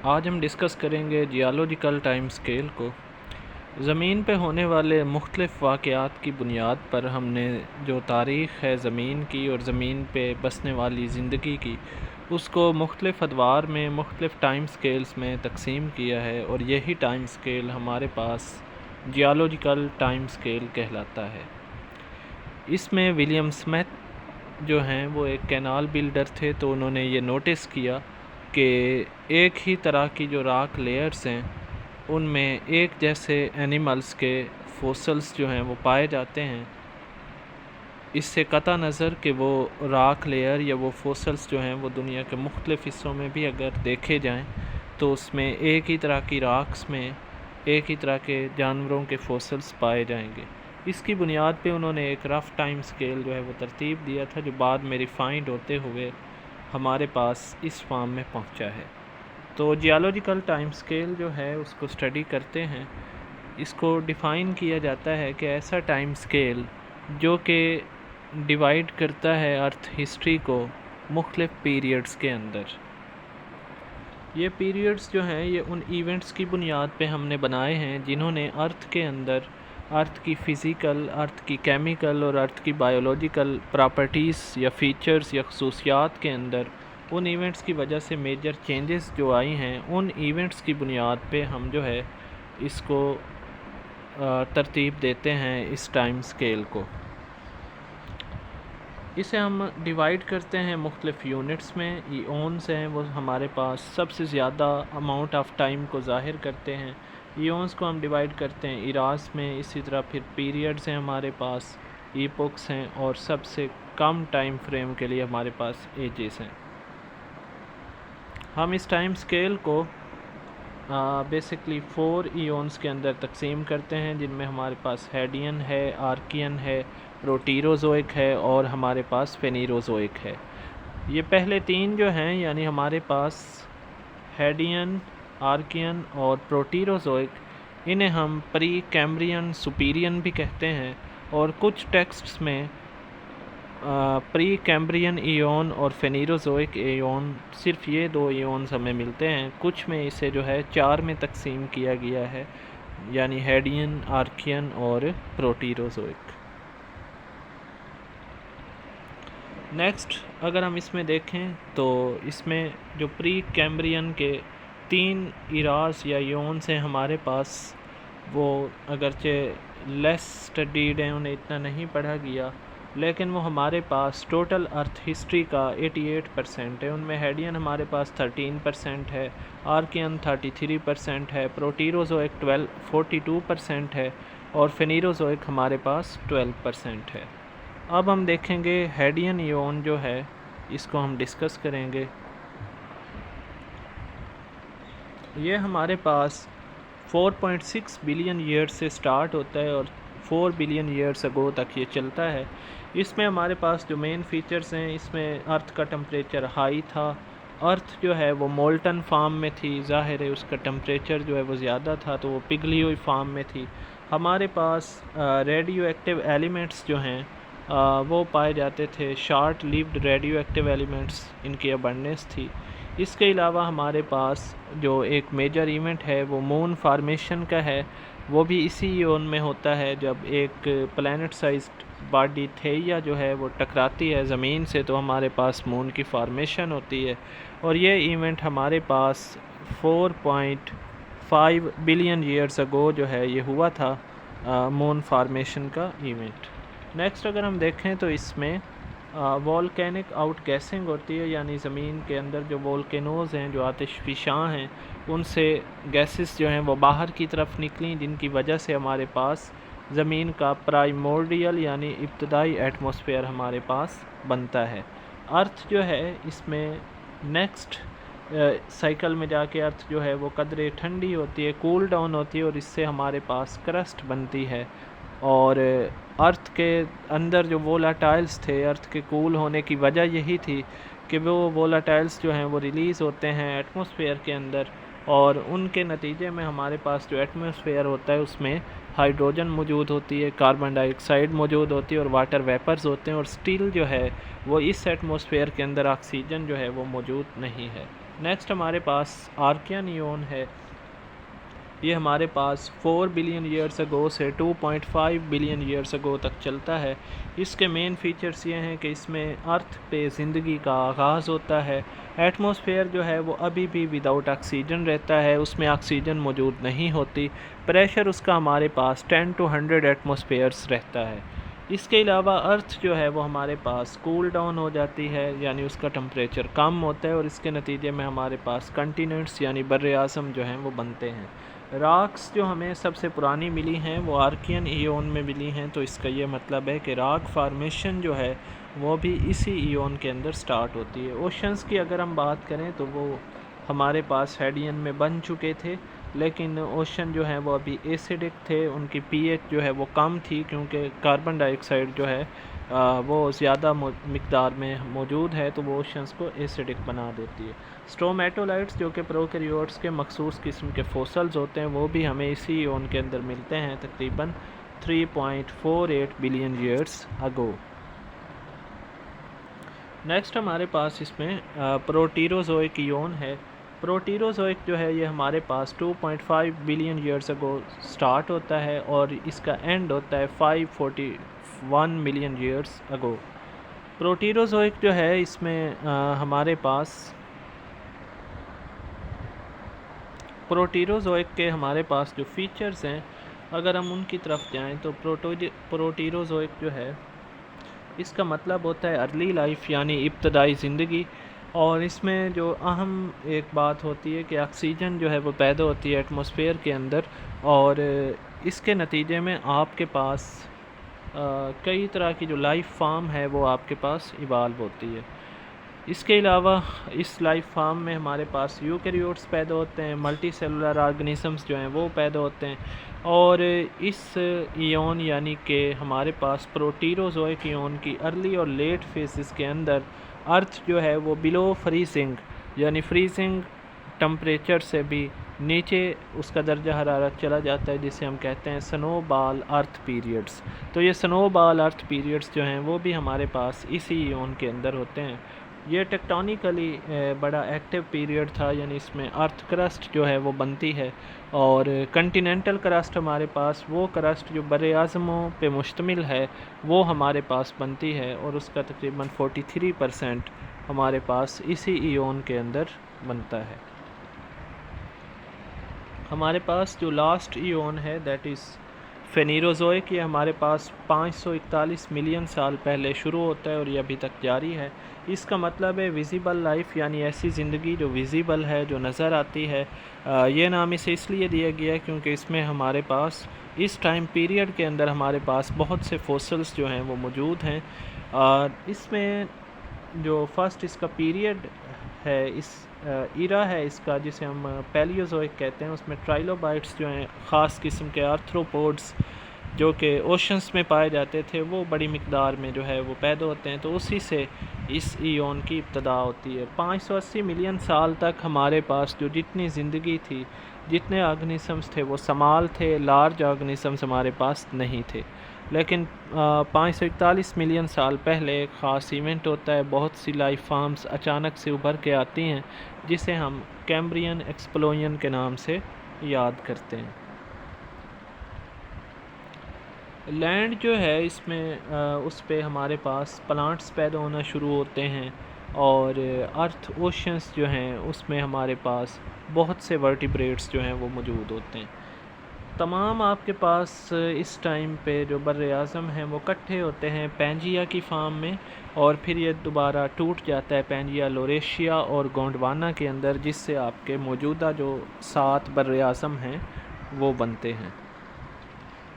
आज हम डिस्कस करेंगे जियोलॉजिकल टाइम स्केल को। ज़मीन पे होने वाले मुख्तलिफ़ वाक़यात की बुनियाद पर हमने जो तारीख़ है ज़मीन की और ज़मीन पे बसने वाली ज़िंदगी की, उसको मुख्तलिफ़ अदवार में मुख्तलिफ़ टाइम स्केल्स में तकसीम किया है और यही टाइम स्केल हमारे पास जियोलॉजिकल टाइम स्केल कहलाता है। इसमें विलियम स्मिथ जो हैं वो एक कैनाल बिल्डर थे, तो उन्होंने ये नोटिस किया कि एक ही तरह की जो रॉक लेयर्स हैं उनमें एक जैसे एनिमल्स के फॉसिल्स जो हैं वो पाए जाते हैं। इससे कता नज़र कि वो रॉक लेयर या वो फॉसिल्स जो हैं वो दुनिया के मुख्तलिफ़ हिस्सों में भी अगर देखे जाएं तो उसमें एक ही तरह की रॉक्स में एक ही तरह के जानवरों के फॉसिल्स पाए जाएंगे। इसकी बुनियाद पे उन्होंने एक रफ़ टाइम स्केल जो है वो तरतीब दिया था, जो बाद में रिफाइंड होते हुए हमारे पास इस फॉर्म में पहुंचा है। तो जियोलॉजिकल टाइम स्केल जो है उसको स्टडी करते हैं। इसको डिफ़ाइन किया जाता है कि ऐसा टाइम स्केल जो कि डिवाइड करता है अर्थ हिस्ट्री को मुख्तलिफ़ पीरियड्स के अंदर। ये पीरियड्स जो हैं ये उन इवेंट्स की बुनियाद पे हमने बनाए हैं जिन्होंने अर्थ के अंदर अर्थ की फ़िज़िकल, अर्थ की केमिकल और अर्थ की बायोलॉजिकल प्रॉपर्टीज़ या फ़ीचर्स या खसूसियात के अंदर उन इवेंट्स की वजह से मेजर चेंजेस जो आई हैं, उन इवेंट्स की बुनियाद पे हम जो है इसको तरतीब देते हैं इस टाइम स्केल को। इसे हम डिवाइड करते हैं मुख्तलिफ़ यूनिट्स में। ईओन्स हैं वो हमारे पास सबसे ज़्यादा अमाउंट ऑफ टाइम को ज़ाहिर करते हैं। ईओन्स को हम डिवाइड करते हैं इरास में। इसी तरह फिर पीरियड्स हैं हमारे पास, ईपोक्स हैं, और सबसे कम टाइम फ्रेम के लिए हमारे पास एजेस हैं। हम इस टाइम स्केल को बेसिकली 4 ईओन्स के अंदर तकसीम करते हैं, जिनमें हमारे पास हेडियन है, आर्कियन है, प्रोटीरोज़ोइक है और हमारे पास फेनीरोज़ोइक है। ये पहले 3 जो हैं यानी हमारे पास हेडियन, आर्कियन और प्रोटीरोज़ोइक, इन्हें हम प्री कैम्ब्रियन सुपीरियन भी कहते हैं। और कुछ टेक्स्ट्स में प्री कैम्ब्रियन ईओन और फेनीरोज़ोइक ईओन, सिर्फ ये 2 ईओन्स हमें मिलते हैं। कुछ में इसे जो है 4 में तकसीम किया गया है, यानी हेडियन, आर्कियन और प्रोटीरोज़ोइक। नेक्स्ट अगर हम इसमें देखें तो इसमें जो प्री कैम्ब्रियन के 3 इरास या ईओन्स हैं हमारे पास, वो अगरचे लेस स्टडीड हैं, उन्हें इतना नहीं पढ़ा गया, लेकिन वो हमारे पास टोटल अर्थ हिस्ट्री का 88% है। उनमें हेडियन हमारे पास 13% है, आर्कियन 33% है, प्रोटीरोज़ोइक 42% है और फेनीरोज़ोइक हमारे पास 12% है। अब हम देखेंगे हेडियन ईओन जो है, इसको हम डिस्कस करेंगे। ये हमारे पास 4.6 बिलियन ईयर्स से स्टार्ट होता है और 4 बिलियन ईयर्स अगो तक ये चलता है। इसमें हमारे पास जो मेन फीचर्स हैं, इसमें अर्थ का टेम्परेचर हाई था। अर्थ जो है वो मोल्टन फार्म में थी, ज़ाहिर है उसका टेम्परेचर जो है वो ज़्यादा था, तो वो पिघली हुई फार्म में थी। हमारे पास रेडियो एक्टिव एलिमेंट्स जो हैं वो पाए जाते थे, short lived radio active elements, इनकी अबंडेंस थी। इसके अलावा हमारे पास जो एक मेजर इवेंट है वो मून फार्मेशन का है। वो भी इसी ईओन में होता है जब एक प्लैनेट साइज्ड बॉडी थेइया जो है वो टकराती है ज़मीन से, तो हमारे पास मून की फार्मेशन होती है। और ये इवेंट हमारे पास 4.5 बिलियन ईयर्स अगो जो है ये हुआ था, मून फार्मेशन का इवेंट। नेक्स्ट अगर हम देखें तो इसमें वॉल्केनिक आउट गैसिंग होती है, यानी ज़मीन के अंदर जो वोल्केनोज़ हैं, जो आतिशफ़िशां हैं, उनसे गैसेस जो हैं वो बाहर की तरफ निकली, जिनकी वजह से हमारे पास ज़मीन का प्राइमोर्डियल यानी इब्तदाई एटमॉस्फेयर हमारे पास बनता है। अर्थ जो है इसमें नेक्स्ट साइकिल में जाके अर्थ जो है वो कदरे ठंडी होती है, कूल डाउन होती है, और इससे हमारे पास क्रस्ट बनती है। और अर्थ के अंदर जो वोलाटाइल्स थे, अर्थ के कूल होने की वजह यही थी कि वो वोलाटाइल्स जो हैं वो रिलीज़ होते हैं एटमॉस्फेयर के अंदर, और उनके नतीजे में हमारे पास जो एटमॉस्फेयर होता है उसमें हाइड्रोजन मौजूद होती है, कार्बन डाइऑक्साइड मौजूद होती है और वाटर वेपर्स होते हैं, और स्टिल जो है वो इस एटमॉस्फेयर के अंदर ऑक्सीजन जो है वो मौजूद नहीं है। नेक्स्ट हमारे पास आर्कियन ईओन है। ये हमारे पास 4 बिलियन ईयर्स अगो से 2.5 बिलियन ईयर्स अगो तक चलता है। इसके मेन फीचर्स ये हैं कि इसमें अर्थ पे ज़िंदगी का आगाज़ होता है। एटमॉस्फेयर जो है वो अभी भी विदाउट ऑक्सीजन रहता है, उसमें ऑक्सीजन मौजूद नहीं होती। प्रेशर उसका हमारे पास 10 to 100 एटमॉस्फेयर्स रहता है। इसके अलावा अर्थ जो है वो हमारे पास कूल डाउन हो जाती है, यानी उसका टेम्परेचर कम होता है और इसके नतीजे में हमारे पास कंटिनेंट्स यानी बर्रे आज़म जो हैं वो बनते हैं। रॉक्स जो हमें सबसे पुरानी मिली हैं वो आर्कियन ईओन में मिली हैं, तो इसका ये मतलब है कि रॉक फार्मेशन जो है वो भी इसी ईओन के अंदर स्टार्ट होती है। ओशंस की अगर हम बात करें तो वो हमारे पास हेडियन में बन चुके थे, लेकिन ओशन जो है वो अभी एसिडिक थे, उनकी पीएच जो है वो कम थी क्योंकि कार्बन डाइऑक्साइड जो है वो ज़्यादा मिकदार में मौजूद है, तो वो ओशंस को एसिडिक बना देती है। स्ट्रोमेटोलाइट्स जो कि प्रोकैरियोट्स के मखसूस किस्म के फोसल्स होते हैं वो भी हमें इसी ईओन के अंदर मिलते हैं, तकरीबन 3.48 बिलियन ईयर्स अगो। नेक्स्ट हमारे पास इसमें प्रोटीरोजोइक ईओन है। प्रोटीरोजोइक जो है ये हमारे पास 2.5 बिलियन ईयर्स अगो स्टार्ट होता है और इसका एंड होता है 541 मिलियन ईयर्स अगो। प्रोटीरोजोइक जो है इसमें हमारे पास प्रोटीरोजोइक के हमारे पास जो फीचर्स हैं अगर हम उनकी तरफ जाएं तो प्रोटीरोजोइक जो है इसका मतलब होता है अर्ली लाइफ यानी इब्तदाई ज़िंदगी, और इसमें जो अहम एक बात होती है कि ऑक्सीजन जो है वो पैदा होती है एटमॉस्फेयर के अंदर, और इसके नतीजे में आपके पास कई तरह की जो लाइफ फार्म है वो आपके पास इवाल्व होती है। इसके अलावा इस लाइफ फार्म में हमारे पास यूकैरियोट्स पैदा होते हैं, मल्टी सेलुलर ऑर्गेनिजम्स जो हैं वो पैदा होते हैं, और इस ईओन यानी कि हमारे पास प्रोटीरोजोइक ईओन की अर्ली और लेट फेजेस के अंदर अर्थ जो है वो बिलो फ्रीजिंग यानी फ्रीजिंग टेम्परेचर से भी नीचे उसका दर्जा हरारत चला जाता है, जिसे हम कहते हैं स्नो बॉल अर्थ पीरियड्स। तो ये स्नो बॉल अर्थ पीरियड्स जो हैं वो भी हमारे पास इसी ईओन के अंदर होते हैं। ये टेक्टोनिकली बड़ा एक्टिव पीरियड था, यानी इसमें अर्थ क्रस्ट जो है वो बनती है, और कंटिनेंटल क्रस्ट हमारे पास वो क्रस्ट जो बर्रे आज़मों पे मुश्तमिल है वो हमारे पास बनती है, और उसका तकरीबन 43% हमारे पास इसी ईओन के अंदर बनता है। हमारे पास जो लास्ट ईओन है दैट इज़ फेनीरोजोइक, ये हमारे पास 541 मिलियन साल पहले शुरू होता है और ये अभी तक जारी है। इसका मतलब है विजिबल लाइफ, यानी ऐसी ज़िंदगी जो विजिबल है, जो नज़र आती है। ये नाम इसे इसलिए दिया गया है क्योंकि इसमें हमारे पास इस टाइम पीरियड के अंदर हमारे पास बहुत से फोसल्स जो हैं वो मौजूद हैं। इसमें जो फर्स्ट इसका पीरियड है, इस इरा है इसका, जिसे हम पैलियोजोइक कहते हैं, उसमें ट्राइलोबाइट्स जो हैं ख़ास किस्म के आर्थ्रोपोड्स जो कि ओशंस में पाए जाते थे वो बड़ी मिकदार में जो है वो पैदा होते हैं, तो उसी से इस ईओन की इब्तदा होती है। 580 मिलियन साल तक हमारे पास जो जितनी ज़िंदगी थी, जितने ऑर्गेनिजम्स थे वो समाल थे, लार्ज ऑर्गेनिजम्स हमारे पास नहीं थे। लेकिन 541 मिलियन साल पहले एक ख़ास इवेंट होता है, बहुत सी लाइफ फार्म्स अचानक से उभर के आती हैं जिसे हम कैम्ब्रियन एक्सप्लोजन के नाम से याद करते हैं। लैंड जो है इसमें उस पे हमारे पास प्लांट्स पैदा होना शुरू होते हैं, और अर्थ ओशंस जो हैं उसमें हमारे पास बहुत से वर्टिब्रेट्स जो हैं वो मौजूद होते हैं। तमाम आपके पास इस टाइम पे जो बर्रे आज़म हैं वो इकट्ठे होते हैं पैंजिया की फार्म में, और फिर ये दोबारा टूट जाता है पैंजिया लोरेशिया और गोंडवाना के अंदर, जिससे आपके मौजूदा जो 7 बर्रे आज़म हैं वो बनते हैं।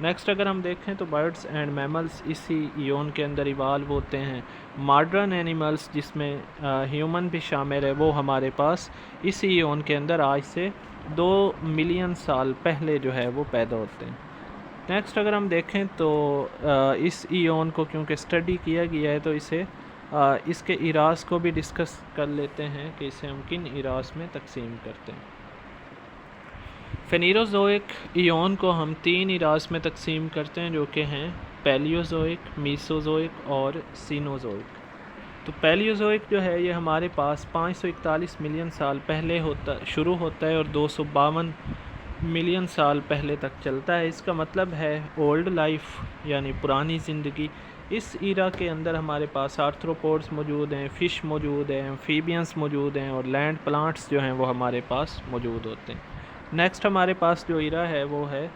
नेक्स्ट अगर हम देखें तो बर्ड्स एंड मैमल्स इसी ईओन के अंदर इवाल्व होते हैं। मॉडर्न एनिमल्स जिसमें ह्यूमन भी शामिल है वो हमारे पास इसी ईओन के अंदर आज से 2 मिलियन साल पहले जो है वो पैदा होते हैं। नेक्स्ट अगर हम देखें तो इस ईओन को क्योंकि स्टडी किया गया है तो इसे इसके इरास को भी डिस्कस कर लेते हैं कि इसे हम किन इरास में तकसीम करते हैं। फेनीरोजोइक ईओन को हम 3 इरास में तकसीम करते हैं जो कि हैं पैलियोजोइक, मीसोजोइक और सीनोजोइक। तो पैलियोज़ोइक जो है ये हमारे पास 541 मिलियन साल पहले शुरू होता है और 252 मिलियन साल पहले तक चलता है। इसका मतलब है ओल्ड लाइफ यानी पुरानी ज़िंदगी। इस ईरा के अंदर हमारे पास आर्थ्रोपोड्स मौजूद हैं, फ़िश मौजूद हैं, एम्फीबियंस मौजूद हैं और लैंड प्लांट्स जो हैं वो हमारे पास मौजूद होते हैं। नेक्स्ट हमारे पास जो ईरा है वो है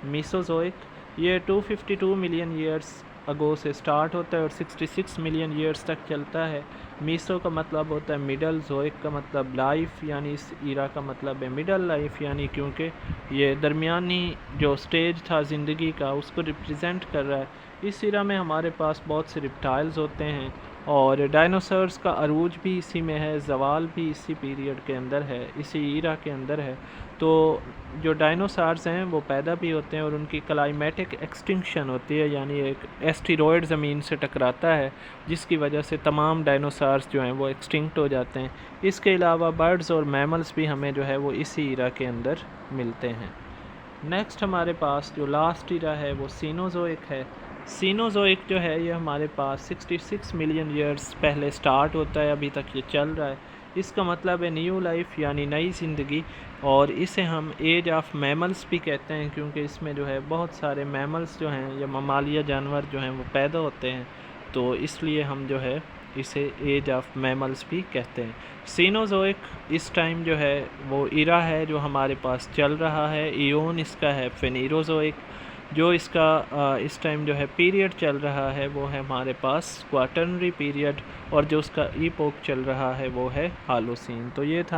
मीसोज़ोइक। ये 252 मिलियन ईयर्स अगो से स्टार्ट होता है और 66 मिलियन ईयर्स तक चलता है। मीसो का मतलब होता है मिडल, ज़ोइक का मतलब लाइफ, यानी इस ईरा का मतलब है मिडल लाइफ, यानी क्योंकि ये दरमियानी जो स्टेज था ज़िंदगी का उसको रिप्रेजेंट कर रहा है। इस ईरा में हमारे पास बहुत से रिप्टाइल्स होते हैं और डायनासोर्स का अरूज भी इसी में है, ज़वाल भी इसी पीरियड के अंदर है, इसी ईरा के अंदर है। तो जो डायनासोर्स हैं वो पैदा भी होते हैं और उनकी क्लाइमेटिक एक्सटिंक्शन होती है, यानी एक एस्टेरॉयड ज़मीन से टकराता है जिसकी वजह से तमाम डायनासोर्स जो हैं वो एक्सटिंक्ट हो जाते हैं। इसके अलावा बर्ड्स और मैमल्स भी हमें जो है वो इसी ईरा के अंदर मिलते हैं। नेक्स्ट हमारे पास जो लास्ट ईरा है वो सीनोज़ोइक है। सीनोज़ोइक जो है ये हमारे पास 66 मिलियन ईयर्स पहले स्टार्ट होता है, अभी तक ये चल रहा है। इसका मतलब है न्यू लाइफ यानी नई ज़िंदगी, और इसे हम एज ऑफ मैमल्स भी कहते हैं क्योंकि इसमें जो है बहुत सारे मैमल्स जो हैं या ममालिया जानवर जो हैं वो पैदा होते हैं, तो इसलिए हम जो है इसे एज ऑफ मैमल्स भी कहते हैं। सीनोज़ोइक इस टाइम जो है वो ईरा है जो हमारे पास चल रहा है। इयोन इसका है। फेनीरोज़ोइक जो इसका इस टाइम जो है पीरियड चल रहा है वो है हमारे पास क्वाटर्नरी पीरियड, और जो उसका ईपोक चल रहा है वो है हालोसीन। तो ये था